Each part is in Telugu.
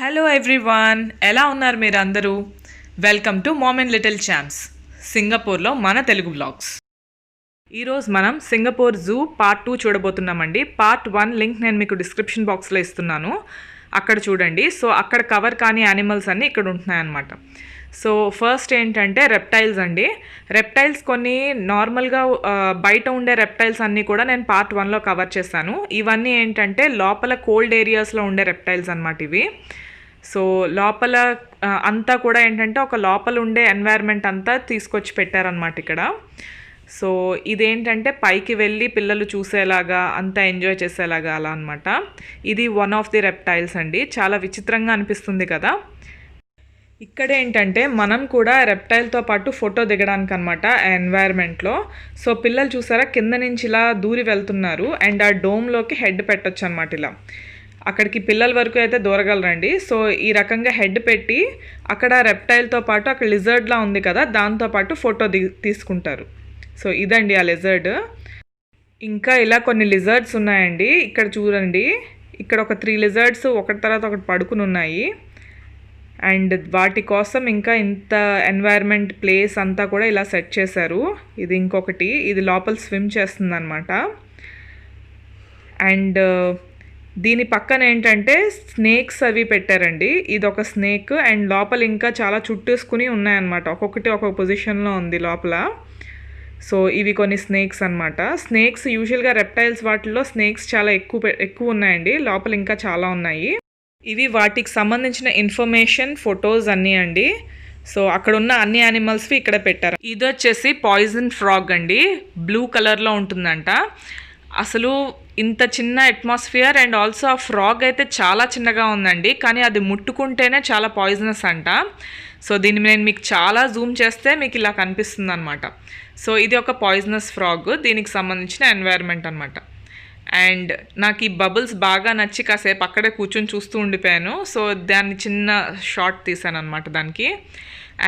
హలో ఎవ్రీవన్, ఎలా ఉన్నారు మీరు అందరూ? Welcome to mom and little champs, సింగపూర్లో మన తెలుగు వ్లాగ్స్. ఈరోజు మనం సింగపూర్ జూ పార్ట్ 2 చూడబోతున్నామండి. పార్ట్ 1 లింక్ నేను మీకు డిస్క్రిప్షన్ బాక్స్లో ఇస్తున్నాను, అక్కడ చూడండి. సో అక్కడ కవర్ కాని యానిమల్స్ అన్నీ ఇక్కడ ఉంటున్నాయన్నమాట. సో ఫస్ట్ ఏంటంటే రెప్టైల్స్ అండి. రెప్టైల్స్ కొన్ని నార్మల్గా బయట ఉండే రెప్టైల్స్ అన్నీ కూడా నేను పార్ట్ 1లో కవర్ చేశాను. ఇవన్నీ ఏంటంటే లోపల కోల్డ్ ఏరియాస్లో ఉండే రెప్టైల్స్ అన్నమాట ఇవి. సో లోపల అంతా కూడా ఏంటంటే ఒక లోపల ఉండే ఎన్వైర్న్మెంట్ అంతా తీసుకొచ్చి పెట్టారనమాట ఇక్కడ. సో ఇదేంటంటే పైకి వెళ్ళి పిల్లలు చూసేలాగా అంతా ఎంజాయ్ చేసేలాగా అలా అనమాట. ఇది వన్ ఆఫ్ ది రెప్టైల్స్ అండి. చాలా విచిత్రంగా అనిపిస్తుంది కదా. ఇక్కడ ఏంటంటే మనం కూడా రెప్టైల్తో పాటు ఫోటో దిగడానికి అనమాట ఆ ఎన్వైర్న్మెంట్లో. సో పిల్లలు చూసారా కింద నుంచి ఇలా దూరి వెళ్తున్నారు, అండ్ ఆ డోమ్లోకి హెడ్ పెట్టొచ్చు అనమాట. ఇలా అక్కడికి పిల్లల వరకు అయితే దూరగలరండి. సో ఈ రకంగా హెడ్ పెట్టి అక్కడ రెప్టైల్తో పాటు అక్కడ లిజర్డ్లా ఉంది కదా, దాంతోపాటు ఫోటో తీసుకుంటారు. సో ఇదండి ఆ లిజర్డ్. ఇంకా ఇలా కొన్ని లిజర్డ్స్ ఉన్నాయండి ఇక్కడ చూడండి. ఇక్కడ ఒక 3 లిజర్డ్స్ ఒకటి తర్వాత ఒకటి పడుకుని ఉన్నాయి. అండ్ వాటి కోసం ఇంకా ఇంత ఎన్వైర్న్మెంట్ ప్లేస్ అంతా కూడా ఇలా సెట్ చేశారు. ఇది ఇంకొకటి, ఇది లోపల స్విమ్ చేస్తుంది అనమాట. అండ్ దీని పక్కన ఏంటంటే స్నేక్స్ అవి పెట్టారండి. ఇది ఒక స్నేక్, అండ్ లోపల ఇంకా చాలా చుట్టేసుకుని ఉన్నాయన్నమాట. ఒక్కొక్కటి ఒక్కొక్క పొజిషన్లో ఉంది లోపల. సో ఇవి కొన్ని స్నేక్స్ అనమాట. స్నేక్స్ యూజువల్గా రెప్టైల్స్ వాటిల్లో స్నేక్స్ చాలా ఎక్కువ ఉన్నాయండి. లోపల ఇంకా చాలా ఉన్నాయి. ఇవి వాటికి సంబంధించిన ఇన్ఫర్మేషన్ ఫొటోస్ అన్నీ అండి. సో అక్కడ ఉన్న అన్ని యానిమల్స్వి ఇక్కడ పెట్టారు. ఇది వచ్చేసి పాయిజన్ ఫ్రాగ్ అండి, బ్లూ కలర్లో ఉంటుందంట. అసలు ఇంత చిన్న అట్మాస్ఫియర్, అండ్ ఆల్సో ఆ ఫ్రాగ్ అయితే చాలా చిన్నగా ఉందండి, కానీ అది ముట్టుకుంటేనే చాలా పాయిజనస్ అంట. సో దీన్ని నేను మీకు చాలా జూమ్ చేస్తే మీకు ఇలా కనిపిస్తుంది అనమాట. సో ఇది ఒక పాయిజనస్ ఫ్రాగ్, దీనికి సంబంధించిన ఎన్వైర్న్మెంట్ అనమాట. అండ్ నాకు ఈ బబుల్స్ బాగా నచ్చి కాసేపు అక్కడే కూర్చొని చూస్తూ ఉండిపోయాను. సో దాన్ని చిన్న షార్ట్ తీసాను అనమాట దానికి.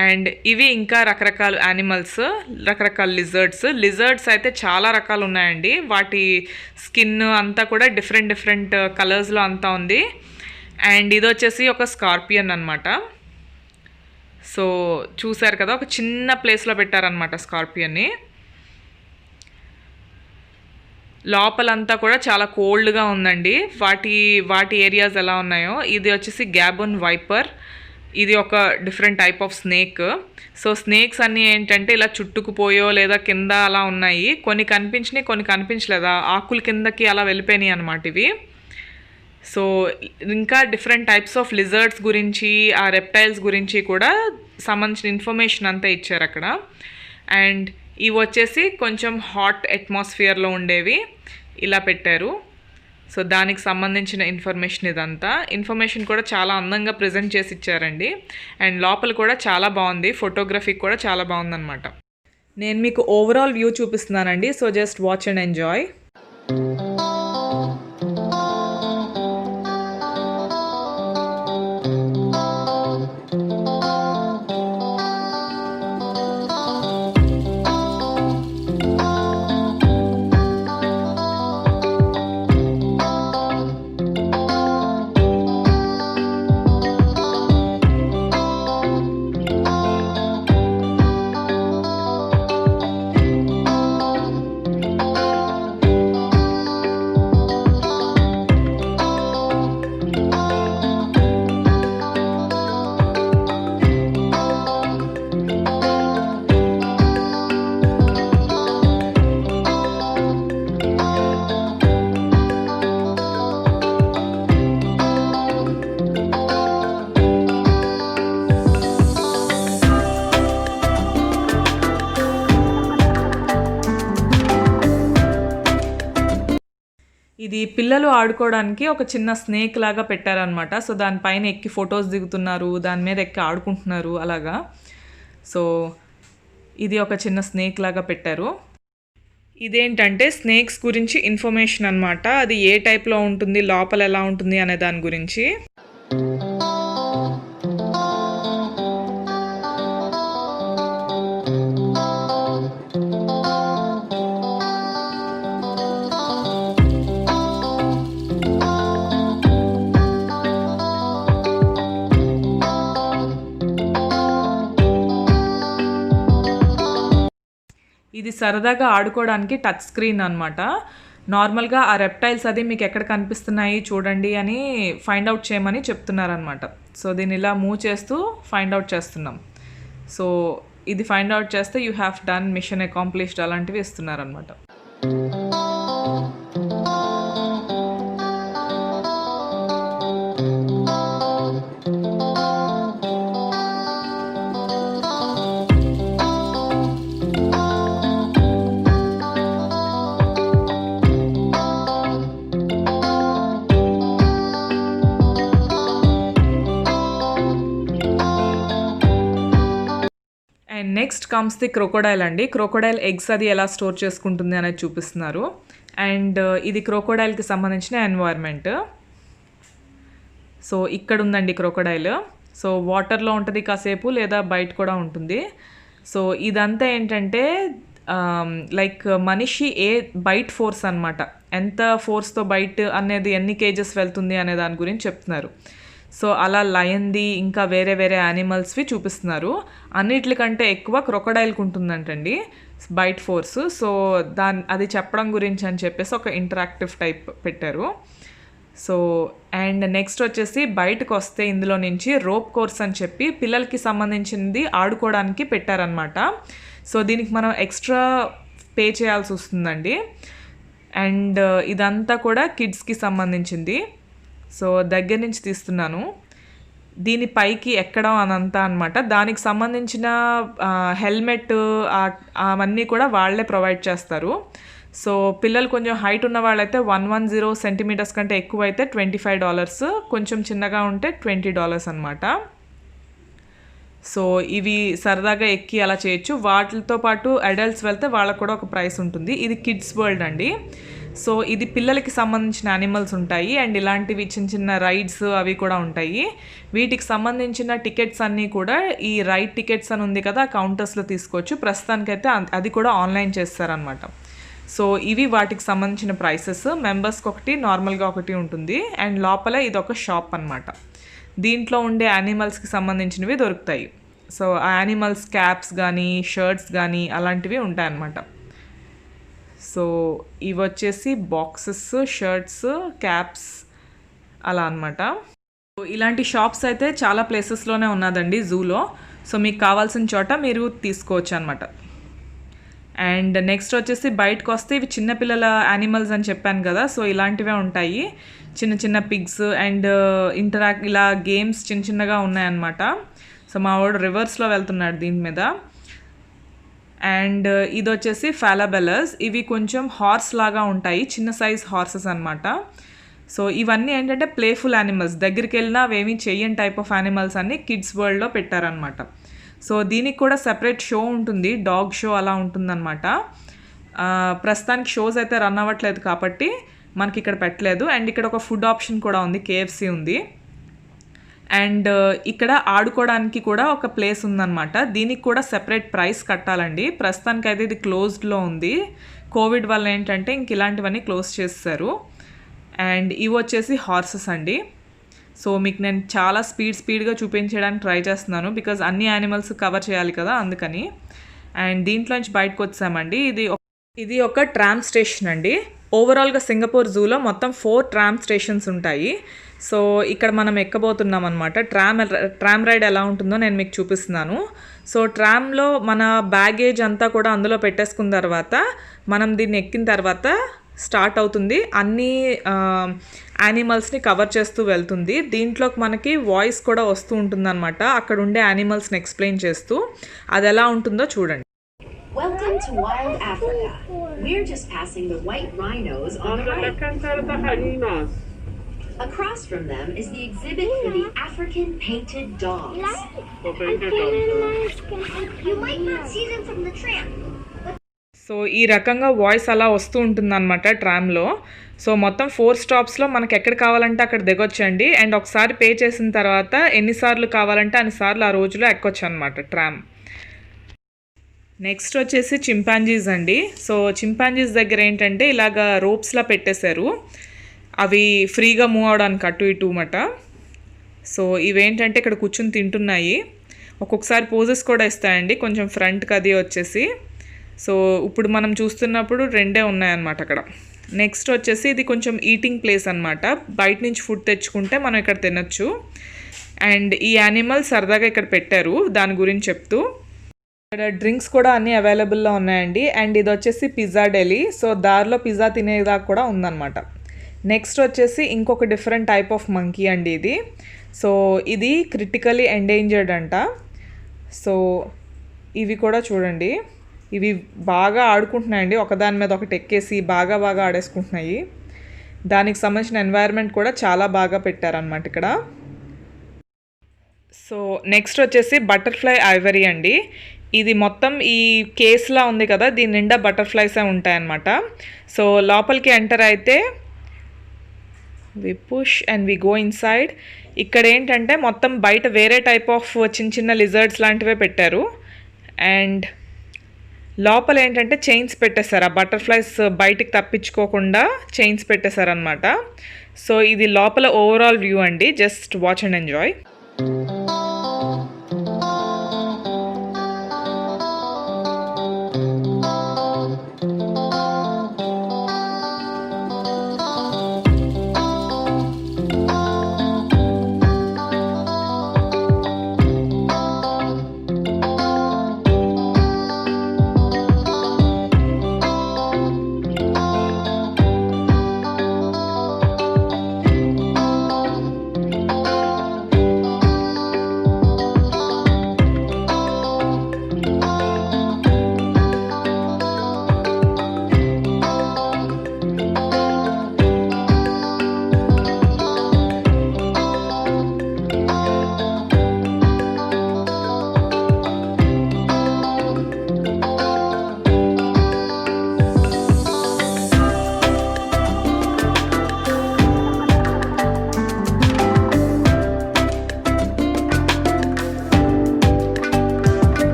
అండ్ ఇవి ఇంకా రకరకాల యానిమల్స్, రకరకాల లిజర్డ్స్ అయితే చాలా రకాలు ఉన్నాయండి. వాటి స్కిన్ అంతా కూడా డిఫరెంట్ కలర్స్లో అంతా ఉంది. అండ్ ఇది వచ్చేసి ఒక స్కార్పియన్ అనమాట. సో చూసారు కదా, ఒక చిన్న ప్లేస్లో పెట్టారనమాట స్కార్పియన్ని. లోపలంతా కూడా చాలా కోల్డ్గా ఉందండి. వాటి ఏరియాస్ ఎలా ఉన్నాయో. ఇది వచ్చేసి గ్యాబన్ వైపర్, ఇది ఒక different type of snake. So snakes అన్నీ ఏంటంటే ఇలా చుట్టుకుపోయో లేదా కింద అలా ఉన్నాయి. కొన్ని కనిపించినాయి, కొన్ని కనిపించలేదా, ఆకుల కిందకి అలా వెళ్ళిపోయినాయి అనమాట ఇవి. సో ఇంకా డిఫరెంట్ టైప్స్ ఆఫ్ లిజర్డ్స్ గురించి, ఆ రెప్టైల్స్ గురించి కూడా సంబంధించిన ఇన్ఫర్మేషన్ అంతా ఇచ్చారు అక్కడ. అండ్ ఇవి వచ్చేసి కొంచెం హాట్ అట్మాస్ఫియర్లో ఉండేవి ఇలా పెట్టారు. సో దానికి సంబంధించిన ఇన్ఫర్మేషన్ ఇదంతా. ఇన్ఫర్మేషన్ కూడా చాలా అందంగా ప్రజెంట్ చేసి ఇచ్చారండి. అండ్ లోపల కూడా చాలా బాగుంది, ఫోటోగ్రఫీ కూడా చాలా బాగుందన్నమాట. నేను మీకు ఓవరాల్ వ్యూ చూపిస్తున్నానండి. So just watch and enjoy. ఇది పిల్లలు ఆడుకోవడానికి ఒక చిన్న స్నేక్ లాగా పెట్టారనమాట. సో దానిపైన ఎక్కి ఫొటోస్ దిగుతున్నారు, దాని మీద ఎక్కి ఆడుకుంటున్నారు అలాగా. సో ఇది ఒక చిన్న స్నేక్ లాగా పెట్టారు. ఇదేంటంటే స్నేక్స్ గురించి ఇన్ఫర్మేషన్ అనమాట. అది ఏ టైప్లో ఉంటుంది, లోపల ఎలా ఉంటుంది అనే దాని గురించి. ఇది సరదాగా ఆడుకోవడానికి టచ్ స్క్రీన్ అనమాట. నార్మల్గా ఆ రెప్టైల్స్ అది మీకు ఎక్కడ కనిపిస్తున్నాయి చూడండి అని ఫైండ్ అవుట్ చేయమని చెప్తున్నారనమాట. సో దీన్ని ఇలా మూవ్ చేస్తూ ఫైండ్ అవుట్ చేస్తున్నాం. సో ఇది ఫైండ్ అవుట్ చేస్తే you have done mission accomplished అలాంటివి ఇస్తున్నారనమాట. And next comes the crocodile అండి. క్రోకోడైల్ ఎగ్స్ అది ఎలా స్టోర్ చేసుకుంటుంది అనేది చూపిస్తున్నారు. అండ్ ఇది క్రోకోడైల్కి సంబంధించిన ఎన్వైర్న్మెంట్. సో ఇక్కడ ఉందండి క్రోకోడైల్. సో వాటర్లో ఉంటుంది కాసేపు, లేదా బయట కూడా ఉంటుంది. సో ఇదంతా ఏంటంటే లైక్ మనిషి బైట్ ఫోర్స్ అనమాట, ఎంత ఫోర్స్తో బైట్ అనేది ఎన్ని కేజెస్ వెళ్తుంది అనే దాని గురించి చెప్తున్నారు. సో అలా లయన్ది ఇంకా వేరే వేరే యానిమల్స్వి చూపిస్తున్నారు. అన్నిటికంటే ఎక్కువ క్రొకోడైల్కి ఉంటుందంటండి బైట్ ఫోర్స్. సో అది చెప్పడం గురించి అని చెప్పేసి ఒక ఇంటరాక్టివ్ టైప్ పెట్టారు. సో అండ్ నెక్స్ట్ వచ్చేసి బయటకు వస్తే ఇందులో నుంచి రోప్ కోర్స్ అని చెప్పి పిల్లలకి సంబంధించింది ఆడుకోవడానికి పెట్టారనమాట. సో దీనికి మనం ఎక్స్ట్రా పే చేయాల్సి వస్తుందండి. అండ్ ఇదంతా కూడా కిడ్స్కి సంబంధించింది. సో దగ్గర నుంచి తీస్తున్నాను. దీని పైకి ఎక్కడం అనంతా అనమాట. దానికి సంబంధించిన హెల్మెట్ అవన్నీ కూడా వాళ్ళే ప్రొవైడ్ చేస్తారు. సో పిల్లలు కొంచెం హైట్ ఉన్న వాళ్ళైతే 110 సెంటీమీటర్స్ కంటే ఎక్కువ అయితే $25, కొంచెం చిన్నగా ఉంటే $20 అనమాట. సో ఇవి సరదాగా ఎక్కి అలా చేయొచ్చు. వాటితో పాటు అడల్ట్స్ వెళ్తే వాళ్ళకు కూడా ఒక ప్రైస్ ఉంటుంది. ఇది కిడ్స్ వరల్డ్ అండి. సో ఇది పిల్లలకి సంబంధించిన యానిమల్స్ ఉంటాయి. అండ్ ఇలాంటివి చిన్న చిన్న రైడ్స్ అవి కూడా ఉంటాయి. వీటికి సంబంధించిన టికెట్స్ అన్నీ కూడా ఈ రైడ్ టికెట్స్ అని ఉంది కదా, కౌంటర్స్లో తీసుకోవచ్చు. ప్రస్తుతానికైతే అది కూడా ఆన్లైన్ చేస్తారనమాట. సో ఇవి వాటికి సంబంధించిన ప్రైసెస్. మెంబర్స్కి ఒకటి, నార్మల్గా ఒకటి ఉంటుంది. అండ్ లోపల ఇది ఒక షాప్ అనమాట. దీంట్లో ఉండే యానిమల్స్కి సంబంధించినవి దొరుకుతాయి. సో ఆ యానిమల్స్ క్యాప్స్ కానీ షర్ట్స్ కానీ అలాంటివి ఉంటాయన్నమాట. సో ఇవి వచ్చేసి బాక్సెస్, షర్ట్స్, క్యాప్స్ అలా అనమాట. సో ఇలాంటి షాప్స్ అయితే చాలా ప్లేసెస్లోనే ఉన్నదండి జూలో. సో మీకు కావాల్సిన చోట మీరు తీసుకోవచ్చు అనమాట. అండ్ నెక్స్ట్ వచ్చేసి బయటకు వస్తే ఇవి చిన్నపిల్లల యానిమల్స్ అని చెప్పాను కదా. సో ఇలాంటివే ఉంటాయి, చిన్న చిన్న పిగ్స్ అండ్ ఇలా గేమ్స్ చిన్న చిన్నగా ఉన్నాయన్నమాట. సో మా వాడు రివర్స్లో వెళ్తున్నాడు దీని మీద. అండ్ ఇది వచ్చేసి ఫాలాబెల్లస్. ఇవి కొంచెం హార్స్ లాగా ఉంటాయి, చిన్న సైజ్ హార్సెస్ అనమాట. సో ఇవన్నీ ఏంటంటే ప్లేఫుల్ యానిమల్స్, దగ్గరికి వెళ్ళినా అవేమీ చెయ్యని టైప్ ఆఫ్ యానిమల్స్ అన్ని కిడ్స్ వరల్డ్లో పెట్టారనమాట. సో దీనికి కూడా సెపరేట్ షో ఉంటుంది, డాగ్ షో అలా ఉంటుందన్నమాట. ప్రస్తుతానికి షోస్ అయితే రన్ అవ్వట్లేదు కాబట్టి మనకి ఇక్కడ పెట్టలేదు. అండ్ ఇక్కడ ఒక ఫుడ్ ఆప్షన్ కూడా ఉంది, KFC ఉంది. అండ్ ఇక్కడ ఆడుకోవడానికి కూడా ఒక ప్లేస్ ఉందన్నమాట. దీనికి కూడా సెపరేట్ ప్రైస్ కట్టాలండి. ప్రస్తుతానికి అయితే ఇది క్లోజ్డ్లో ఉంది. కోవిడ్ వల్ల ఏంటంటే ఇంక ఇలాంటివన్నీ క్లోజ్ చేస్తారు. అండ్ ఇవి వచ్చేసి హార్సెస్ అండి. సో మీకు నేను చాలా స్పీడ్గా చూపించడానికి ట్రై చేస్తున్నాను, బికాజ్ అన్ని యానిమల్స్ కవర్ చేయాలి కదా, అందుకని. అండ్ దీంట్లోంచి బయటకు వచ్చామండి. ఇది ఒక ట్రామ్ స్టేషన్ అండి. ఓవరాల్గా సింగపూర్ జూలో మొత్తం 4 ట్రామ్ స్టేషన్స్ ఉంటాయి. సో ఇక్కడ మనం ఎక్కబోతున్నాం అనమాట. ట్రామ్ రైడ్ ఎలా ఉంటుందో నేను మీకు చూపిస్తున్నాను. సో ట్రామ్లో మన బ్యాగేజ్ అంతా కూడా అందులో పెట్టేసుకున్న తర్వాత మనం దీన్ని ఎక్కిన తర్వాత స్టార్ట్ అవుతుంది. అన్ని యానిమల్స్ని కవర్ చేస్తూ వెళ్తుంది. దీంట్లోకి మనకి వాయిస్ కూడా వస్తూ ఉంటుందన్నమాట, అక్కడ ఉండే యానిమల్స్ని ఎక్స్ప్లెయిన్ చేస్తూ. అది ఎలా ఉంటుందో చూడండి. Welcome to Wild Africa. We're just passing the white rhinos on the right. Across from them is the exhibit for the African painted dogs. You might not see them from the tram. So ఈ రకంగా వాయిస్ అలా వస్తూ ఉంటుందన్నమాట ట్రామ్లో. సో మొత్తం 4 స్టాప్స్లో మనకి ఎక్కడ కావాలంటే అక్కడ దిగొచ్చండి. అండ్ ఒకసారి పే చేసిన తర్వాత ఎన్నిసార్లు కావాలంటే అన్నిసార్లు ఆ రోజులో ఎక్కొచ్చు అనమాట ట్రామ్. నెక్స్ట్ వచ్చేసి చింపాంజీస్ అండి. సో చింపాంజీస్ దగ్గర ఏంటంటే ఇలాగ రోప్స్లా పెట్టేశారు, అవి ఫ్రీగా మూవ్ అవడానికి అటు ఇటు మాట. సో ఇవేంటంటే ఇక్కడ కూర్చుని తింటున్నాయి. ఒక్కొక్కసారి పోజెస్ కూడా ఇస్తాయండి, కొంచెం ఫ్రంట్కి అది వచ్చేసి. సో ఇప్పుడు మనం చూస్తున్నప్పుడు రెండే ఉన్నాయన్నమాట అక్కడ. నెక్స్ట్ వచ్చేసి ఇది కొంచెం ఈటింగ్ ప్లేస్ అనమాట. బయట నుంచి ఫుడ్ తెచ్చుకుంటే మనం ఇక్కడ తినొచ్చు. అండ్ ఈ యానిమల్ సరదాగా ఇక్కడ పెట్టారు దాని గురించి చెప్తూ. ఇక్కడ డ్రింక్స్ కూడా అన్నీ అవైలబుల్లో ఉన్నాయండి. అండ్ ఇది వచ్చేసి పిజ్జా డెలీ. సో దారిలో పిజ్జా తినేదాకా కూడా ఉందన్నమాట. నెక్స్ట్ వచ్చేసి ఇంకొక డిఫరెంట్ టైప్ ఆఫ్ మంకీ అండి ఇది. సో ఇది క్రిటికలీ ఎండేంజర్డ్ అంట. సో ఇవి కూడా చూడండి, ఇవి బాగా ఆడుకుంటున్నాయండి, ఒకదాని మీద ఒకటి ఎక్కేసి బాగా ఆడేసుకుంటున్నాయి. దానికి సంబంధించిన ఎన్వైర్న్మెంట్ కూడా చాలా బాగా పెట్టారనమాట ఇక్కడ. సో నెక్స్ట్ వచ్చేసి బటర్ఫ్లై ఐవరీ అండి. ఇది మొత్తం ఈ కేస్లా ఉంది కదా, దీని నిండా బటర్ఫ్లైసే ఉంటాయన్నమాట. సో లోపలికి ఎంటర్ అయితే we push and we go inside. ఇక్కడ ఏంటంటే మొత్తం బయట వేరే టైప్ ఆఫ్ చిన్న లిజర్డ్స్ లాంటివే పెట్టారు. అండ్ లోపల ఏంటంటే చైన్స్ పెట్టేశారు, ఆ బటర్ఫ్లైస్ బయటికి తప్పించుకోకుండా చైన్స్ పెట్టేశారనమాట. సో ఇది లోపల ఓవరాల్ వ్యూ అండి. Just watch and enjoy.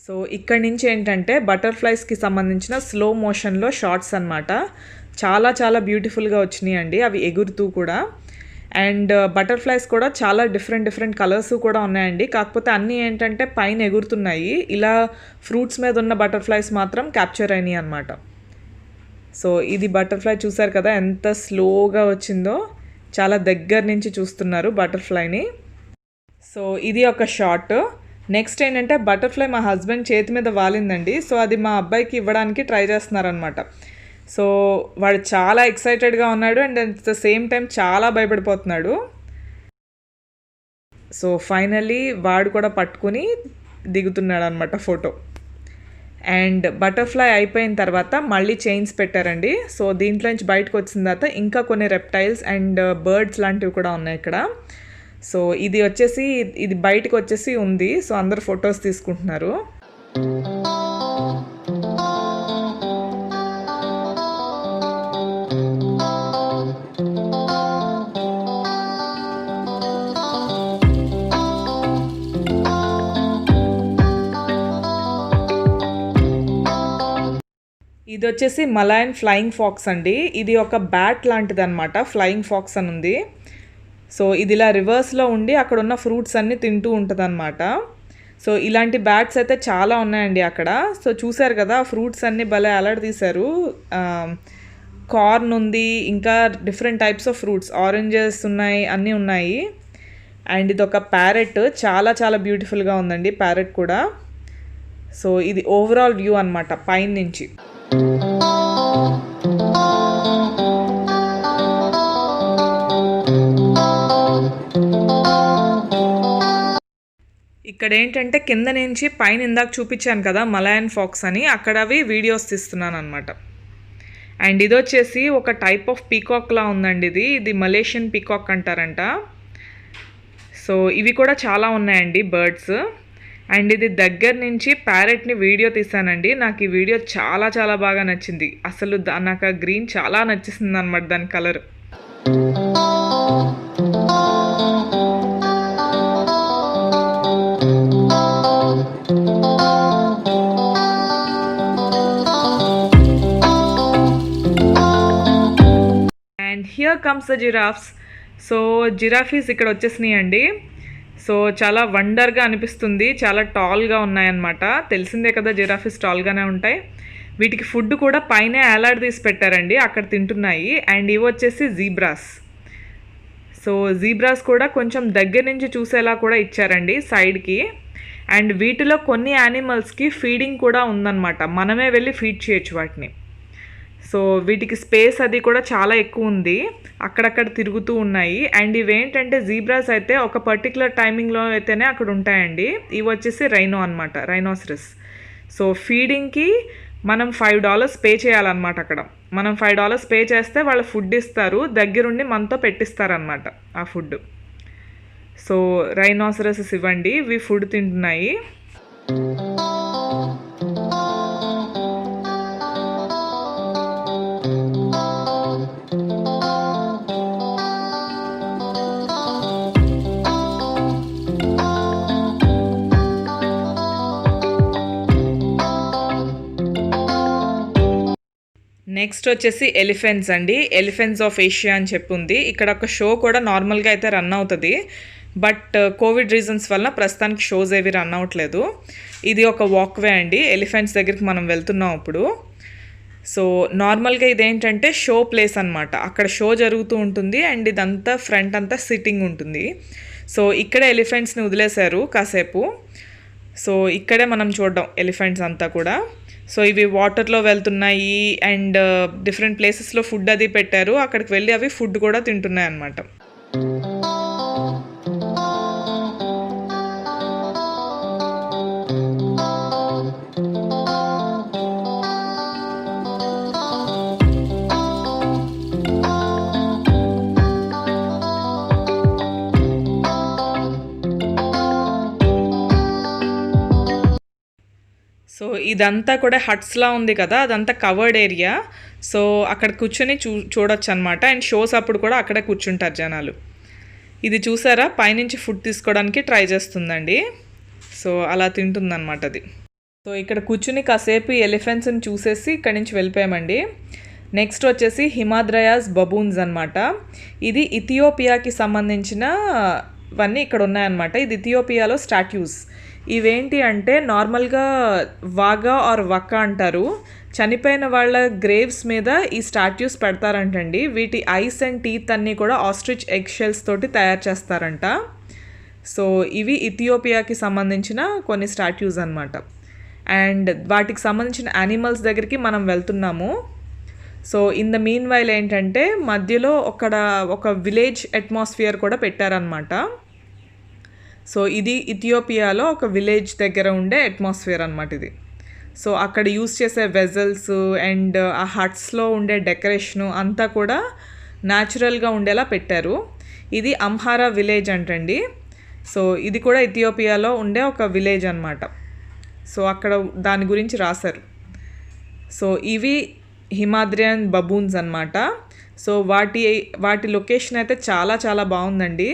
So ఇక్కడి నుంచి ఏంటంటే బటర్ఫ్లైస్కి సంబంధించిన స్లో మోషన్లో షార్ట్స్ అనమాట. చాలా బ్యూటిఫుల్గా వచ్చినాయి అండి, అవి ఎగురుతూ కూడా. అండ్ బటర్ఫ్లైస్ కూడా చాలా డిఫరెంట్ కలర్స్ కూడా ఉన్నాయండి. కాకపోతే అన్నీ ఏంటంటే పైన ఎగురుతున్నాయి, ఇలా ఫ్రూట్స్ మీద ఉన్న బటర్ఫ్లైస్ మాత్రం క్యాప్చర్ అయినాయి అనమాట. సో ఇది బటర్ఫ్లై చూసారు కదా ఎంత స్లోగా వచ్చిందో, చాలా దగ్గర నుంచి చూస్తున్నారు బటర్ఫ్లైని. సో ఇది ఒక షాట్. నెక్స్ట్ ఏంటంటే బటర్ఫ్లై మా హస్బెండ్ చేతి మీద వాలిందండి. సో అది మా అబ్బాయికి ఇవ్వడానికి ట్రై చేస్తున్నారనమాట. సో వాడు చాలా ఎక్సైటెడ్గా ఉన్నాడు and at the same time చాలా భయపడిపోతున్నాడు. సో ఫైనల్లీ వాడు కూడా పట్టుకుని దిగుతున్నాడు అనమాట ఫోటో. అండ్ బటర్ఫ్లై అయిపోయిన తర్వాత మళ్ళీ చైన్స్ పెట్టారండి. సో దీంట్లో నుంచి బయటకు వచ్చిన తర్వాత ఇంకా కొన్ని రెప్టైల్స్ అండ్ బర్డ్స్ లాంటివి కూడా ఉన్నాయి ఇక్కడ. సో ఇది వచ్చేసి ఇది బయటకు వచ్చేసి ఉంది. సో అందరు ఫొటోస్ తీసుకుంటున్నారు. ఇది వచ్చేసి మలయన్ ఫ్లయింగ్ ఫాక్స్ అండి. ఇది ఒక బ్యాట్ లాంటిది అనమాట, ఫ్లయింగ్ ఫాక్స్ అని ఉంది. సో ఇది ఇలా రివర్స్లో ఉండి అక్కడ ఉన్న ఫ్రూట్స్ అన్నీ తింటూ ఉంటుంది అనమాట. సో ఇలాంటి బ్యాట్స్ అయితే చాలా ఉన్నాయండి అక్కడ. సో చూసారు కదా ఫ్రూట్స్ అన్నీ భలే అలర్ట్ తీశారు. కార్న్ ఉంది, ఇంకా different types of fruits, oranges ఉన్నాయి, అన్నీ ఉన్నాయి. అండ్ ఇది ఒక ప్యారెట్, చాలా బ్యూటిఫుల్గా ఉందండి ప్యారెట్ కూడా. సో ఇది ఓవరాల్ వ్యూ అనమాట పైన నుంచి. ఇక్కడ ఏంటంటే కింద నుంచి పైన ఇందాక చూపించాను కదా మలయన్ ఫాక్స్ అని, అక్కడ అవి వీడియోస్ తీస్తున్నాను అనమాట. అండ్ ఇది వచ్చేసి ఒక టైప్ ఆఫ్ పీకాక్లా ఉందండి. ఇది మలేషియన్ పీకాక్ అంటారంట. సో ఇవి కూడా చాలా ఉన్నాయండి బర్డ్స్. అండ్ ఇది దగ్గర నుంచి ప్యారెట్ని వీడియో తీసానండి. నాకు ఈ వీడియో చాలా బాగా నచ్చింది. అసలు నాకు ఆ గ్రీన్ చాలా నచ్చేసింది అనమాట, దాని colour. And here comes the giraffes. So giraffes ఇక్కడ వచ్చేసినాయి అండి. సో చాలా వండర్గా అనిపిస్తుంది, చాలా టాల్గా ఉన్నాయన్నమాట. తెలిసిందే కదా జిరాఫీస్ టాల్గానే ఉంటాయి. వీటికి ఫుడ్ కూడా పైనే వేలాడదీసి పెట్టారండి, అక్కడ తింటున్నాయి. అండ్ ఇవి వచ్చేసి జీబ్రాస్. సో జీబ్రాస్ కూడా కొంచెం దగ్గర నుంచి చూసేలా కూడా ఇచ్చారండి సైడ్కి. అండ్ వీటిలో కొన్ని యానిమల్స్కి ఫీడింగ్ కూడా ఉందన్నమాట, మనమే వెళ్ళి ఫీడ్ చేయొచ్చు వాటిని. సో వీటికి స్పేస్ అది కూడా చాలా ఎక్కువ ఉంది, అక్కడక్కడ తిరుగుతూ ఉన్నాయి. అండ్ ఇవేంటంటే జీబ్రాస్ అయితే ఒక పర్టికులర్ టైమింగ్లో అయితేనే అక్కడ ఉంటాయండి. ఇవి వచ్చేసి రైనో అనమాట, రైనోసరస్. సో ఫీడింగ్కి మనం $5 పే చేయాలన్నమాట. అక్కడ మనం $5 పే చేస్తే వాళ్ళు ఫుడ్ ఇస్తారు, దగ్గరుండి మనతో పెట్టిస్తారనమాట ఆ ఫుడ్. సో రైనోసరసెస్ ఇవ్వండి, ఇవి ఫుడ్ తింటున్నాయి. నెక్స్ట్ వచ్చేసి ఎలిఫెంట్స్ అండి, ఎలిఫెంట్స్ ఆఫ్ ఏషియా అని చెప్పి ఉంది. ఇక్కడ ఒక షో కూడా నార్మల్గా అయితే రన్ అవుతుంది, బట్ కోవిడ్ రీజన్స్ వల్ల ప్రస్తుతానికి షోస్ ఏవి రన్ అవ్వట్లేదు. ఇది ఒక వాక్వే అండి, ఎలిఫెంట్స్ దగ్గరికి మనం వెళ్తున్నాం ఇప్పుడు. సో నార్మల్గా ఇదేంటంటే షో ప్లేస్ అనమాట, అక్కడ షో జరుగుతూ ఉంటుంది. అండ్ ఇదంతా ఫ్రంట్ అంతా సిట్టింగ్ ఉంటుంది. సో ఇక్కడే ఎలిఫెంట్స్ని వదిలేశారు కాసేపు. సో ఇక్కడే మనం చూడడం ఎలిఫెంట్స్ అంతా కూడా. సో ఇవి వాటర్లో వెళ్తున్నాయి అండ్ డిఫరెంట్ ప్లేసెస్లో ఫుడ్ అది పెట్టారు, అక్కడికి వెళ్ళి అవి ఫుడ్ కూడా తింటున్నాయి అన్నమాట. సో ఇదంతా కూడా హట్స్లా ఉంది కదా, అదంతా కవర్డ్ ఏరియా. సో అక్కడ కూర్చొని చూడొచ్చు అనమాట. అండ్ షోస్ అప్పుడు కూడా అక్కడే కూర్చుంటారు జనాలు. ఇది చూసారా, పైనుంచి ఫుడ్ తీసుకోవడానికి ట్రై చేస్తుందండి. సో అలా తింటుందన్నమాట అది. సో ఇక్కడ కూర్చుని కాసేపు ఎలిఫెంట్స్ని చూసేసి ఇక్కడి నుంచి వెళ్ళిపోయామండి. నెక్స్ట్ వచ్చేసి హిమాద్రయాస్ బబూన్స్ అనమాట. ఇది ఇథియోపియాకి సంబంధించినవన్నీ ఇక్కడ ఉన్నాయన్నమాట. ఇది ఇథియోపియాలో స్టాట్యూస్. ఇవేంటి అంటే నార్మల్గా వాగా ఆర్ వక్క అంటారు, చనిపోయిన వాళ్ళ గ్రేవ్స్ మీద ఈ స్టాట్యూస్ పెడతారంటండి. వీటి ఐస్ అండ్ టీత్ అన్నీ కూడా ఆస్ట్రిచ్ ఎగ్ షెల్స్ తోటి తయారు చేస్తారంట. సో ఇవి ఇథియోపియాకి సంబంధించిన కొన్ని స్టాట్యూస్ అనమాట. అండ్ వాటికి సంబంధించిన యానిమల్స్ దగ్గరికి మనం వెళ్తున్నాము. So in the mean while ఏంటంటే మధ్యలో ఒక విలేజ్ అట్మాస్ఫియర్ కూడా పెట్టారనమాట. సో ఇది ఇథియోపియాలో ఒక విలేజ్ దగ్గర ఉండే అట్మాస్ఫియర్ అనమాట ఇది. సో అక్కడ యూస్ చేసే వెజల్స్ అండ్ ఆ హట్స్లో ఉండే డెకరేషను అంతా కూడా న్యాచురల్గా ఉండేలా పెట్టారు. ఇది అంహారా విలేజ్ అంటండి. సో ఇది కూడా ఇథియోపియాలో ఉండే ఒక విలేజ్ అనమాట. సో అక్కడ దాని గురించి రాశారు. సో ఇవి హిమాద్రియన్ బబూన్స్ అనమాట. సో వాటి లొకేషన్ అయితే చాలా చాలా బాగుందండి.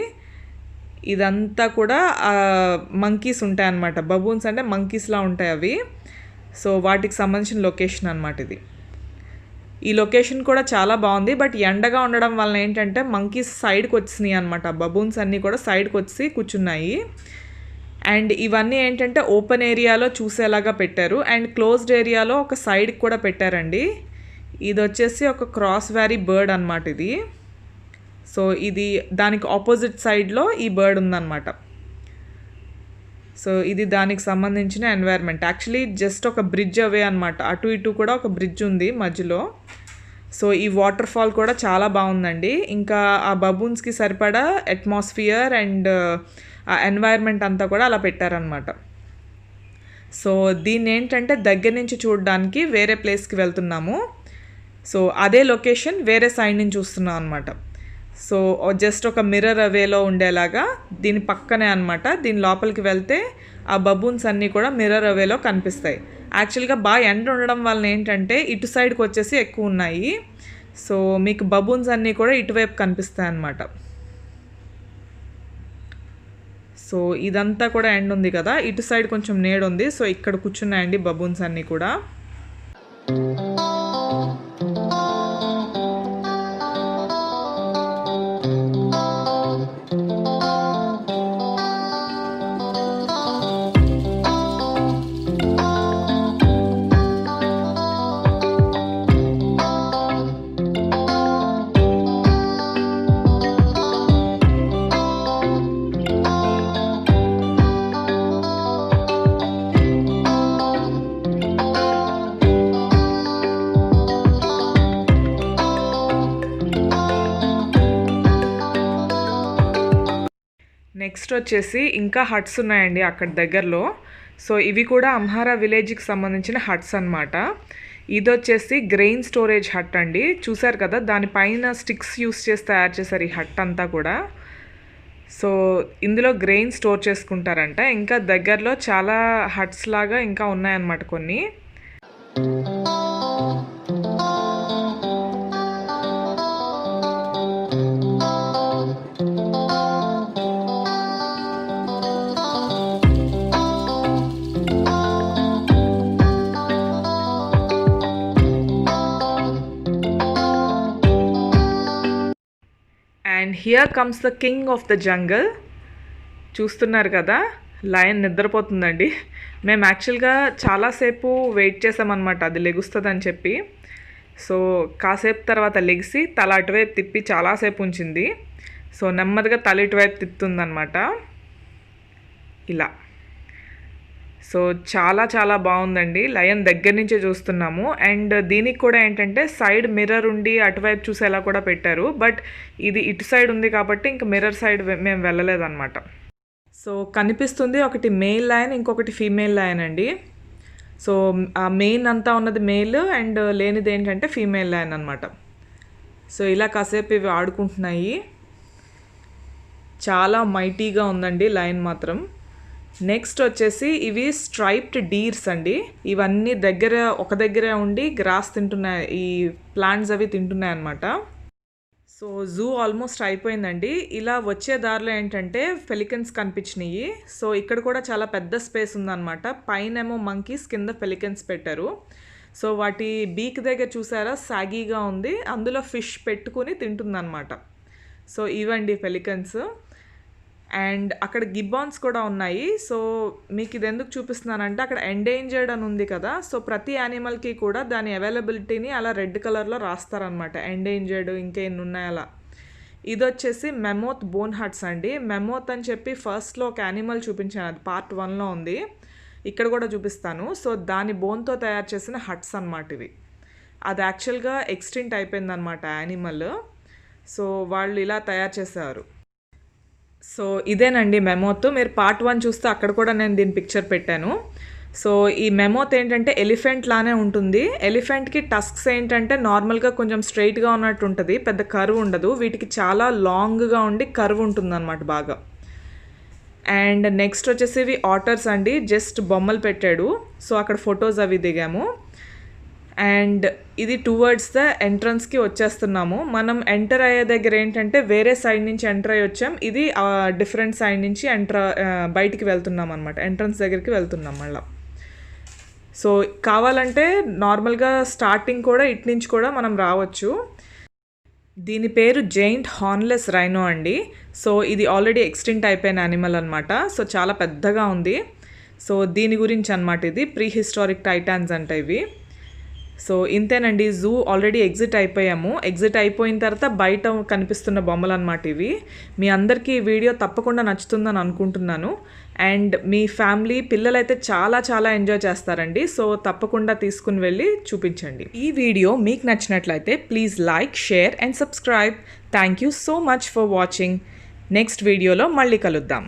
ఇదంతా కూడా మంకీస్ ఉంటాయి అన్నమాట. బబూన్స్ అంటే మంకీస్లా ఉంటాయి అవి. సో వాటికి సంబంధించిన లొకేషన్ అనమాట ఇది. ఈ లొకేషన్ కూడా చాలా బాగుంది, బట్ ఎండగా ఉండడం వల్ల ఏంటంటే మంకీస్ సైడ్కి వచ్చినాయి అనమాట. బబూన్స్ అన్నీ కూడా సైడ్కి వచ్చి కూర్చున్నాయి. అండ్ ఇవన్నీ ఏంటంటే ఓపెన్ ఏరియాలో చూసేలాగా పెట్టారు. అండ్ క్లోజ్డ్ ఏరియాలో ఒక సైడ్కి కూడా పెట్టారండి. ఇది వచ్చేసి ఒక క్రాస్ వ్యారీ బర్డ్ అనమాట ఇది. సో ఇది దానికి ఆపోజిట్ సైడ్లో ఈ బర్డ్ ఉందన్నమాట. సో ఇది దానికి సంబంధించిన ఎన్వైర్న్మెంట్. యాక్చువల్లీ జస్ట్ ఒక బ్రిడ్జ్ అవే అనమాట, అటు ఇటు కూడా ఒక బ్రిడ్జ్ ఉంది మధ్యలో. సో ఈ వాటర్ ఫాల్ కూడా చాలా బాగుందండి. ఇంకా ఆ బబూన్స్కి సరిపడా అట్మాస్ఫియర్ అండ్ ఆ ఎన్వైర్న్మెంట్ అంతా కూడా అలా పెట్టారనమాట. సో దీన్ని ఏంటంటే దగ్గర నుంచి చూడడానికి వేరే ప్లేస్కి వెళ్తున్నాము. సో అదే లొకేషన్ వేరే సైడ్ నుంచి చూస్తున్నాం అనమాట. సో జస్ట్ ఒక మిర్రర్ అవేలో ఉండేలాగా దీని పక్కనే అనమాట. దీని లోపలికి వెళ్తే ఆ బబూన్స్ అన్నీ కూడా మిర్రర్ అవేలో కనిపిస్తాయి. యాక్చువల్గా బాగా ఎండ ఉండడం వలన ఏంటంటే ఇటు సైడ్కి వచ్చేసి ఎక్కువ ఉన్నాయి. సో మీకు బబూన్స్ అన్నీ కూడా ఇటువైపు కనిపిస్తాయి అన్నమాట. సో ఇదంతా కూడా ఎండ్ ఉంది కదా, ఇటు సైడ్ కొంచెం నీడ ఉంది. సో ఇక్కడ కూర్చున్నాయండి బబూన్స్ అన్నీ కూడా. నెక్స్ట్ వచ్చేసి ఇంకా హట్స్ ఉన్నాయండి అక్కడ దగ్గరలో. సో ఇవి కూడా అమ్హారా విలేజ్కి సంబంధించిన హట్స్ అన్నమాట. ఇది వచ్చేసి గ్రెయిన్ స్టోరేజ్ హట్ అండి. చూసారు కదా, దానిపైన స్టిక్స్ యూస్ చేసి తయారు చేశారు ఈ హట్ అంతా కూడా. సో ఇందులో గ్రెయిన్ స్టోర్ చేసుకుంటారంట. ఇంకా దగ్గరలో చాలా హట్స్ లాగా ఇంకా ఉన్నాయన్నమాట కొన్ని. And here comes the king of the jungle. చూస్తున్నారు కదా, లయన్ నిద్రపోతుందండి. మేము యాక్చువల్గా చాలాసేపు వెయిట్ చేసామన్నమాట అది లెగుస్తుందని చెప్పి. సో కాసేపు తర్వాత లెగిసి తల అటువైపు తిప్పి చాలాసేపు ఉంచింది. సో నెమ్మదిగా తల ఇటువైపు తిప్పుతుందన్నమాట ఇలా. సో చాలా చాలా బాగుందండి. లయన్ దగ్గర నుంచే చూస్తున్నాము. అండ్ దీనికి కూడా ఏంటంటే సైడ్ మిర్రర్ ఉండి అటువైపు చూసేలా కూడా పెట్టారు. బట్ ఇది ఇటు సైడ్ ఉంది కాబట్టి ఇంకా మిర్రర్ సైడ్ మేము వెళ్ళలేదన్నమాట. సో కనిపిస్తుంది ఒకటి మేల్ లయన్, ఇంకొకటి ఫీమేల్ లయన్ అండి. సో ఆ మెయిన్ అంతా ఉన్నది మేల్ అండ్ లేనిది ఏంటంటే ఫీమేల్ లయన్ అనమాట. సో ఇలా కాసేపు ఇవి ఆడుకుంటున్నాయి. చాలా మైటీగా ఉందండి లయన్ మాత్రం. నెక్స్ట్ వచ్చేసి ఇవి స్ట్రైప్డ్ డీర్స్ అండి. ఇవన్నీ ఒక దగ్గర ఉండి గ్రాస్ తింటున్నాయి, ఈ ప్లాంట్స్ అవి తింటున్నాయి అన్నమాట. సో జూ ఆల్మోస్ట్ అయిపోయిందండి. ఇలా వచ్చే దారిలో ఏంటంటే పెలికన్స్ కనిపించినాయి. సో ఇక్కడ కూడా చాలా పెద్ద స్పేస్ ఉందన్నమాట. పైనేమో మంకీస్, కింద పెలికన్స్ పెట్టారు. సో వాటి బీక్ దగ్గర చూసారా సాగీగా ఉంది, అందులో ఫిష్ పెట్టుకుని తింటుందన్నమాట. సో ఇవండి పెలికన్స్. అండ్ అక్కడ గిబ్బాన్స్ కూడా ఉన్నాయి. సో మీకు ఇది ఎందుకు చూపిస్తున్నానంటే అక్కడ ఎండేంజర్డ్ అని ఉంది కదా. సో ప్రతి యానిమల్కి కూడా దాని అవైలబిలిటీని అలా రెడ్ కలర్లో రాస్తారనమాట. ఎండేంజర్డ్ ఇంకా ఎన్ని ఉన్నాయి అలా. ఇది వచ్చేసి మెమోత్ బోన్ హట్స్ అండి. మెమోత్ అని చెప్పి ఫస్ట్లో ఒక యానిమల్ చూపించాను, అది పార్ట్ 1లో ఉంది. ఇక్కడ కూడా చూపిస్తాను. సో దాని బోన్తో తయారు చేసిన హట్స్ అన్నమాట ఇవి. అది యాక్చువల్గా ఎక్స్టింక్ట్ అయిపోయిందనమాట యానిమల్. సో వాళ్ళు ఇలా తయారు చేశారు. సో ఇదేనండి మెమోత్. మీరు పార్ట్ 1 చూస్తే అక్కడ కూడా నేను దీని పిక్చర్ పెట్టాను. సో ఈ మెమోత్ ఏంటంటే ఎలిఫెంట్ లానే ఉంటుంది. ఎలిఫెంట్కి టస్క్స్ ఏంటంటే నార్మల్గా కొంచెం స్ట్రైట్గా ఉన్నట్టు ఉంటుంది, పెద్ద కర్వ్ ఉండదు. వీటికి చాలా లాంగ్గా ఉండి కర్వ్ ఉంటుంది అనమాట బాగా. అండ్ నెక్స్ట్ వచ్చేసి ఇవి ఆటర్స్ అండి. జస్ట్ బొమ్మలు పెట్టాడు. సో అక్కడ ఫొటోస్ అవి దిగాము. అండ్ ఇది టువర్డ్స్ ద ఎంట్రన్స్కి వచ్చేస్తున్నాము. మనం ఎంటర్ అయ్యే దగ్గర ఏంటంటే వేరే సైడ్ నుంచి ఎంటర్ అయ్యి వచ్చాం. ఇది డిఫరెంట్ సైడ్ నుంచి బయటికి వెళ్తున్నాం అనమాట. ఎంట్రన్స్ దగ్గరికి వెళ్తున్నాం మళ్ళీ. సో కావాలంటే నార్మల్గా స్టార్టింగ్ కూడా ఇటు నుంచి కూడా మనం రావచ్చు. దీని పేరు జైంట్ హార్న్లెస్ రైనో అండి. సో ఇది ఆల్రెడీ ఎక్స్టింక్ట్ అయిపోయిన యానిమల్ అనమాట. సో చాలా పెద్దగా ఉంది. సో దీని గురించి అనమాట ఇది. ప్రీ హిస్టారిక్ టైటాన్స్ అంట ఇవి. సో ఇంతేనండి, జూ ఆల్రెడీ ఎగ్జిట్ అయిపోయాము. ఎగ్జిట్ అయిపోయిన తర్వాత బయట కనిపిస్తున్న బొమ్మలు అనమాట ఇవి. మీ అందరికీ ఈ వీడియో తప్పకుండా నచ్చుతుందని అనుకుంటున్నాను. అండ్ మీ ఫ్యామిలీ పిల్లలైతే చాలా చాలా ఎంజాయ్ చేస్తారండి. సో తప్పకుండా తీసుకుని వెళ్ళి చూపించండి. ఈ వీడియో మీకు నచ్చినట్లయితే please like, share and subscribe. Thank you so much for watching. Next వీడియోలో మళ్ళీ కలుద్దాం.